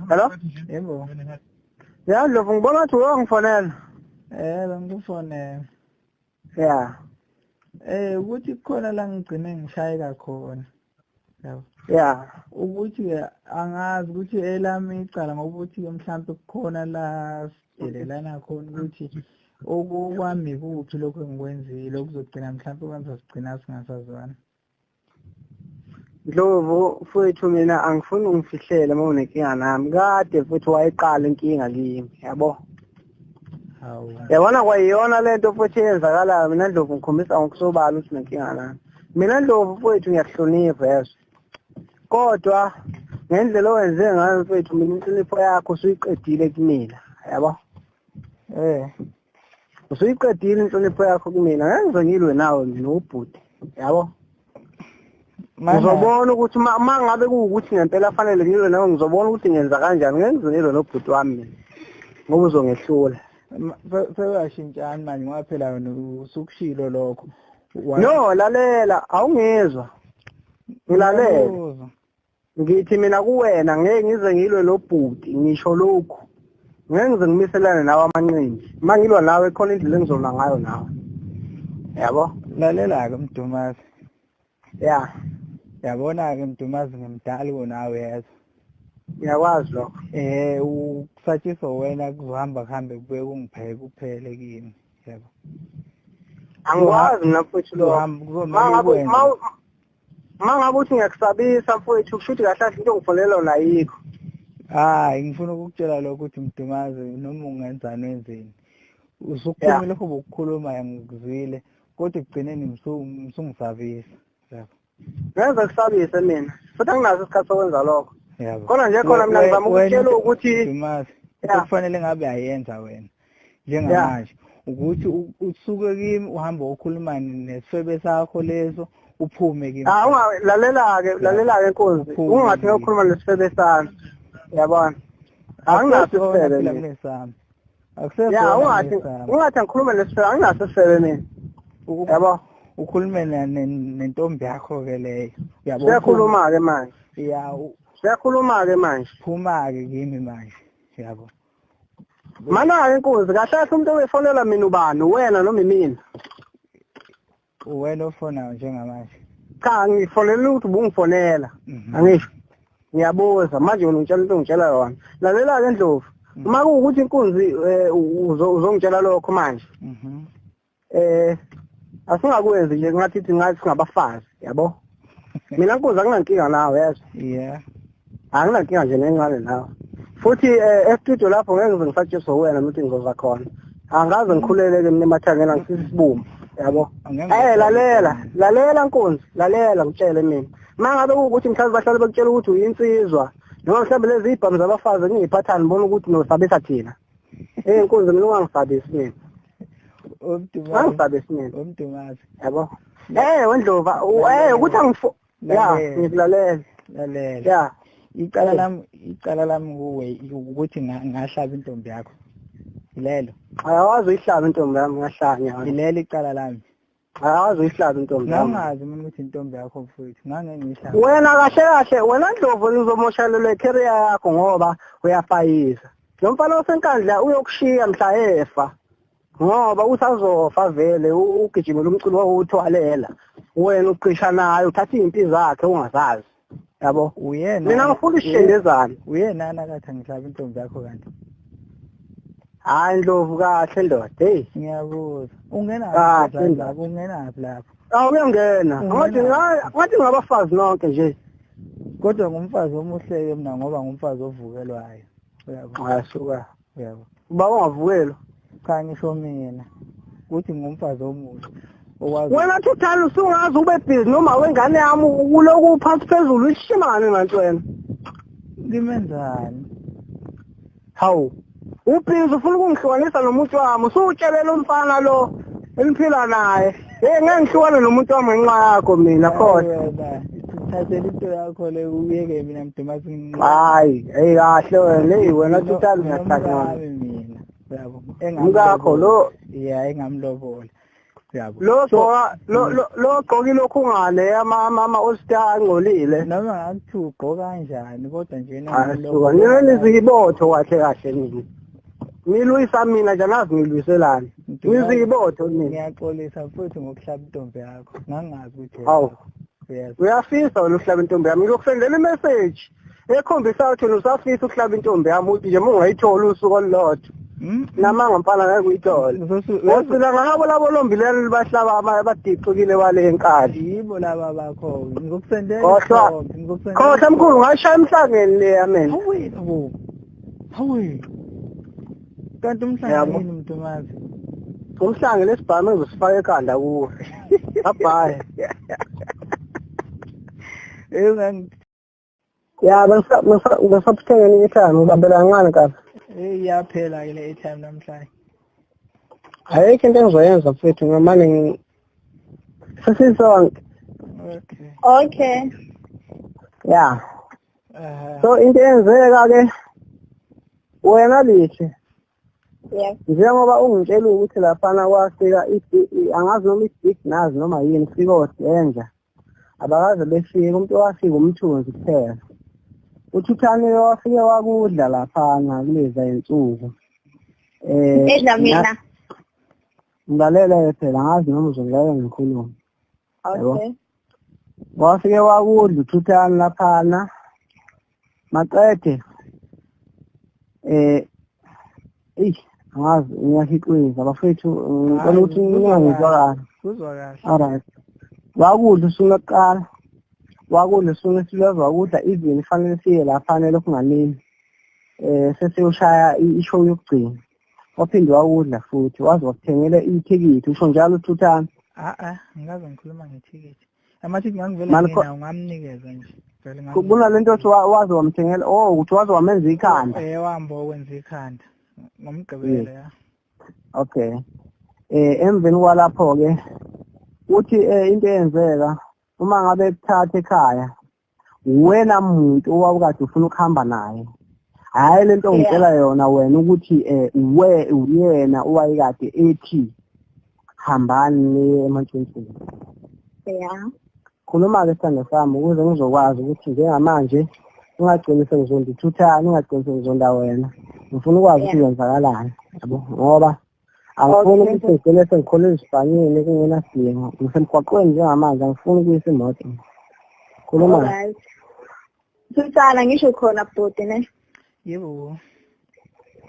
Hello? Yebo. Ya Ndlovu ngibona ukuthi uyangifonela. Ngikufonela. Yeah. Ukuthi khona la ngigcine ngishayeka khona. Yabo. Yeah. Ukuthi angazi ukuthi elami icala ngokuthi mhlambe kukhona la sidelelana khona ukuthi okwami kuphi lokho engikwenzile okuzogcina mhlambe kwenza sigcina singasazwana. Ndlovu mfowethu mina angifuni ungifihlele uma unenkinga nami. Kade futhi wayeqala inkinga kimi, yabo. Hawu. Yabona kwayiyona lento futhi eyenzakalayo mina Ndlovu ngikhombisa ngokusobala ukuthi nenkinga nami. Mina Ndlovu mfowethu ngiyakuhlonipha yeso. Kodwa ngendlela owenze ngayo mfowethu mina inhlonipho yakho usuyiqedile kumina, yabo. Usuyiqedile inhlonipho yakho kumina. Ngeke ngizongilwe nawe mina ubhuti, yabo. Ngizobona ukuthi uma ngabe kuwukuthi ngempela fanele ngilwe nawe ngizobona ukuthi ngenza kanjani. Ngeke ngizongilwe nobhuti wami mina. Ngoba uzongehlula. Sewashintshana manje ngoba phela wena usukushilo lokho. No, lalela, awungezwa. Ngilalela. Ngithi mina kuwena ngeke ngize ngilwe nobhuti ngisho lokho. Ngeke ngize ngimiselane nawe amanqindi. Uma ngilwa nawe khona indlela engizolwa ngayo nawe. Yabo? Lalela ke Mdumazi. Yeah. Yabona ke Mdumazi ngimdala kunawe yazi. Ngiyakwazi lokho. Ukusatshisa wena kuzohamba kuhambe kube kungipheke kuphele kimi, yabo. Angikwazi mina mfowethu lo. Mangabe uthi ngiyakusabisa mfowethu kushuthi kahle kahle into ongifonela yona ayikho. Ngifuna ukukutshela lokho ukuthi Mdumazi noma ungenzani wenzeni. Usukhuluma lokho bokukhuluma ngikuzwile kodwa ekugcineni msungisabisa, yabo. Ngenza kusabise mina. Futhi anginazo isikhathi sokwenza lokho. Yabo. Khona nje khona mina ngizama ukutshela ukuthi Mdumazi kufanele ngabe ayenza wena njengamanje ukuthi usuke kimi uhamba ukhuluma nesifebe sakho leso uphume kimi. Lalela ke Nkosi. Ungathi ngokhuluma nesifebe sami. Yabona. Anginaso isifebe mina. Ungathi ngikhuluma nesifebe anginaso isifebe mina. Yabo. Ukhulume nentombi yakho ke leyo. Yabo. Siyakhuluma ke manje. Siyakhuluma ke manje. Phuma ke kimi manje. Yabo. Mana Nkosi kahle umuntu owefonela mina ubani wena noma mina? Wena ofona njengamanje. Cha ngifonela ukuthi ubungifonela. Angisho. Ngiyabuza manje wena ungitshela into ongitshela yona. Lalela ke Ndlovu. Uma kuwukuthi inkunzi uzongitshela lokho manje. Asingakwenzi nje ngathi singabafazi, yabo. Mina Nkosi anginankinga nawe yazi. Yeah. Anginankinga nje nencane nawe. Futhi estudio lapho ngeke ngize ngisatshiswe wena ukuthi ngizoza khona. Angaze ngikhuleleke mina emathangeni ngisisibumbu, yabo. Lalela Nkosi, lalela ngitshele mina. Mangabe ukuthi mhlawumbe bahlale bakutshela ukuthi uyinsizwa noma mhlawumbe lezi ibhamu zabafazi ngiyiphathana ngibona ukuthi nosabisa thina. Nkosi mina ungangisabisi mina. Ungangisabisi mina. Umdumazi. Yabo. Wendlova, ukuthi ngikulalela. Lalela. Icala lami kuwe ukuthi ngahlaba intombi yakho. Ilelo. Ayawazi uyihlaba intombi yami ngahlanya. Ilelo icala lami. Ayawazi uyihlaba intombi yami. Ngangazi mina ukuthi intombi yakho mfowethu. Ngangeke ngihlaba. Wena kahle wena Ndlovu uzomoshalela icareer yakho ngoba uyafayisa. Lo mfana osenkandla uyokushiya mhla efa. Ngoba usazofa vele ugijimela umculo wawuthwalela. Wena uqisha naye uthatha impilo zakhe ungazazi. Yabo. Uyena. Mina ngifuna ishendezana. Uyena nakathi ngihlaba intombi yakho kanti. Hayi Ndlovu kahle ndoda. Hey. Ngiyabuza. Ungenaphi lapho? Ungenaphi lapho? Uyangena. Ngathi ngabafazi nonke nje. Kodwa ngumfazi omuhle mina ngoba ngumfazi ovukelwayo. Uyabo. Ayasuka. Uyabo. Uba ungavukelwa. Cha ngisho mina. Ukuthi ngumfazi omuhle. Wena Thutha usungazi ube busy noma wengane yami uloku phansi phezulu ishimane manje wena. Ngimenzani? Hawu. Ubhizi ufuna ukungihlukanisa nomuntu wami usutshelela umfana lo eliphila naye. Ngeke ngihlukane nomuntu wami ngenxa yakho mina kodwa. Thathela into yakho le uyeke mina Mdumazi. Hayi, kahle wena Thutha ngiyathanda mina. Yabo. Ngakho lo engamlobola. lo gqoki lokungane ama all-star angcolile noma ngathi ugqoka kanjani kodwa nje nina nizibotho kahle nini ngilwisa mina nje nazi ngilwiselani ngizibotho nini ngiyaxolisa futhi ngokuhlaba intombi yakho ngangazi ukuthi hawu uyafisa wena uhlaba intombi yami ngiyokusendela imessage ekhombisa ukuthi usafisa ukuhlaba intombi yami uthi nje ungayithola usuku olulodwa namanga mfana ngeke uyithole wosila ngabo labo lombileni libahlaba abadicukile wale enkali yibo laba bakho ngikukusendela khohla mkhulu ngashaya emhlangeni le yamena hawe kanti umhlangano yini noMdumazi umhlangano lesibhamu uzosifaka ekhanda kuwo abhaye ya ngisaphuthenga i-airtime ubambela kancane kabi iyaphela ile airtime namhlanje ayikho into engizoyenza mfethu ngamane sesisonke okay ya so into eyenzeka ke wena lihle njengoba ungitshela ukuthi laphana kwafika angazi noma i-big nazi noma yini fika odenja abakaze befika umuntu wafika umthunzi kuphela uThuthani wafike wakudla laphana kuleza insuku edla mina ngilalela phela ngazi noma uzongilaya ngikhuluma okay wafike wakudla uThuthani laphana maqede angazi ngiyahiqwiza abafethu ngicela ukuthi ningangizwa kahle alright wakudla usuku lokuqala wakudla usuku esilwazi wakudla even fanele siye laphana lokunganini sesiyushaya ishow yokugcina waphinde wakudla futhi wazi wakuthengela ithikithi usho njalo uThuthani ngikaze ngikhuluma ngethikithi amathiki ngangivela mina ngamnikeza nje kunalento othi wazi wamthengela ukuthi wazi wamenza ikhanda wahamba okwenza ikhanda ngomgqibelo ya okay emveni kwalapho ke uthi into eyenzeka uma ngabe kuthatha ekhaya wena muntu owawukade ufuna ukuhamba naye hayi lento ongitshela yona wena ukuthi uyena owayekade ethi hambani emantshintshini khuluma ke sithando sami ukuze ngizokwazi ukuthi njengamanje ungagcini sengizonda uThuthani ungagcini sengizonda wena ngifuna ukwazi ukuthi kwenzakalani yabo ngoba angifuni ukuthi ngigcine sengikhole ezibhanyeni kungenasidingo ngisemgwaqweni njengamanje angifuni ukuyisa imoto khuluma Thutha ngisho khona bhuti ne yebo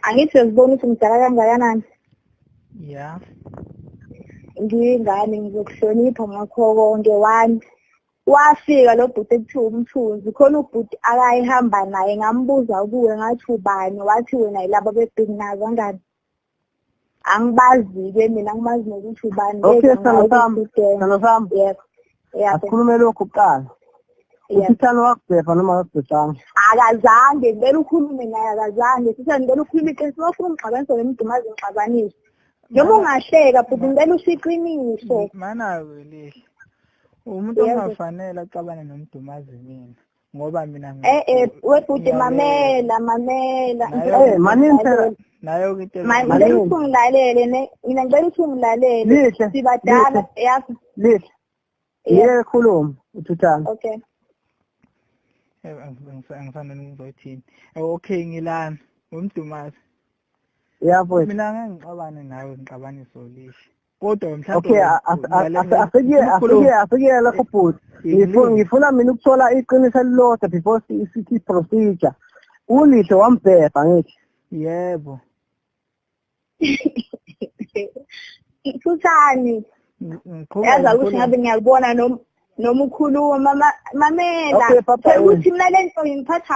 angithi ngibona ukuthi ngidala kangakanani ya ngingane ngizokuhlonipha ngakho konke wafika lo bhuti ekuthiwa umthunzi khona ubhuti akayihamba naye ngambuza kuwe ngathi ubani wathi wena yilabo bebhinazi kangani angibazi-ke mina angimazi nokuthi ubani okay sano sami asikhulume lokhu kuqala uThuthani wakubhepha noma wakubhethanga akazange ngibele ukhulume naye akazange sithe ngibele ukhuluma iqiniso wafuna ungixabanisa noMdumazi ngixabanise noma ungahleka futhi ngibele usiqiniso mana lihle umuntu ongafanele acabane noMdumazi mina ngoba mina webhuti mamela manini nayo into ngicela ukuthi ungilalele ne mina ngicela ukuthi ungilalele sibadala yakho lihle yeke khuluma uThuthani okay angifanele ngizothini okay ngilana uMdumazi yabo mina ngangixabane nawe ngixabaniso lihle kodwa mhlawumbe okay afike lapho bhuti ngifuna mina ukuthola iqiniso elilodwa before sithi procedure ulihle wambhepha ngithi yebo Thuthani yaza ukuthi ngabe ngiyakubona noma ukhuluma mamela ukuthi mina lento ngiphatha